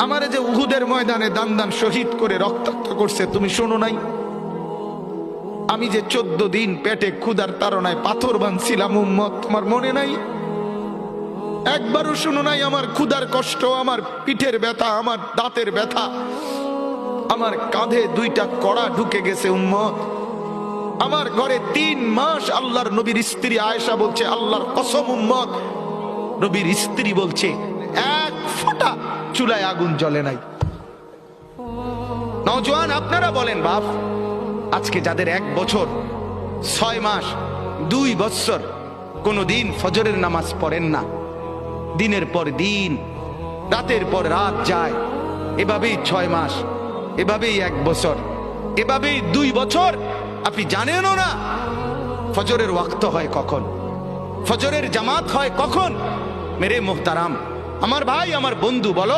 আমারে যে উহুদের ময়দানে দান দান শহীদ করে রক্তাক্ত করছে তুমি শোনো নাই? আমি যে 14 দিন পেটে ক্ষুধার তাড়নায় পাথর বাঁধছিলাম উম্মত, তোমার মনে নাই? একবারও শুনো নাই আমার ক্ষুধার কষ্ট, আমার পিঠের ব্যথা, আমার দাঁতের ব্যথা, আমার কাঁধে 2টা কড়া ঢুকে গেছে উম্মত। আমার ঘরে 3 মাস আল্লাহর নবীর স্ত্রী আয়েশা বলছে, আল্লাহর কসম উম্মত, নবীর স্ত্রী বলছে এক ফোঁটা চুলায় আগুন জ্বলে নাই। নওজোয়ান আপনারা বলেন বাপ, আজকে যাদের 1 বছর 6 মাস 2 বছর কোনদিন ফজরের নামাজ পড়েন না, দিনের পর দিন রাতের পর রাত যায়, এভাবেই 6 মাস, এভাবেই 1 বছর, এভাবেই 2 বছর, আপনি জানেনও না ফজরের ওয়াক্ত হয় কখন, ফজরের জামাত হয় কখন। মেরে মুহতারাম, আমার ভাই, আমার বন্ধু, বলো